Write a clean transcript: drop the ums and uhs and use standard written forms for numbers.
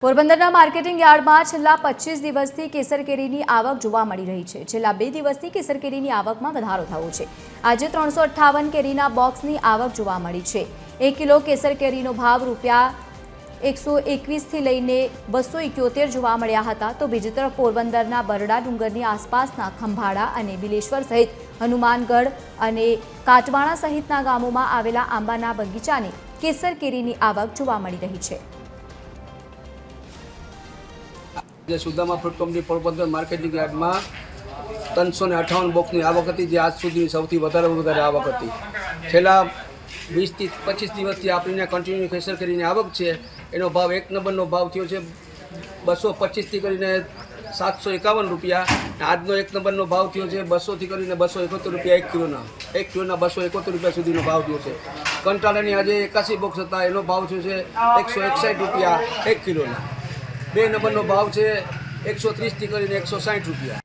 પોરબંદરના માર્કેટિંગ યાર્ડમાં છેલ્લા 25 દિવસથી કેસર કેરીની આવક જોવા મળી રહી છે। છેલ્લા 2 દિવસથી કેસર કેરીની આવકમાં વધારો થયો છે। આજે 358 કેરીના બોક્સની આવક જોવા મળી છે। 1 કિલો કેસર કેરીનો ભાવ રૂપિયા 121 થી લઈને 271 જોવા મળ્યા હતા। તો બીજી તરફ પોરબંદરના બરડા ડુંગરની આસપાસના ખંભાળા અને બિલેશ્વર સહિત હનુમાનગઢ અને કાટવાણા સહિતના ગામોમાં આવેલા આંબાના બગીચાની કેસર કેરીની આવક જોવા મળી રહી છે। Sudama fruit company Porbandar marketing યાર્ડમાં 358 બોક્સની આવક હતી, જે આજ સુધીની સૌથી વધારે આવક હતી। છેલ્લા 20 થી 25 દિવસથી આપણીને કન્ટિન્યુ કેસર કેરીની આવક છે। એનો ભાવ 1 નંબરનો ભાવ થયો છે 225 થી કરીને 751 રૂપિયા। આજનો 1 નંબરનો ભાવ થયો છે 200 થી કરીને 271 રૂપિયા 1 કિલોના 271 રૂપિયા સુધીનો ભાવ થયો છે। કંટાળાની આજે 81 બોક્સ હતા, એનો ભાવ થયો છે 161 રૂપિયા 1 કિલોના। 2 નંબરનો ભાવ છે 130 થી કરીને 160 રૂપિયા।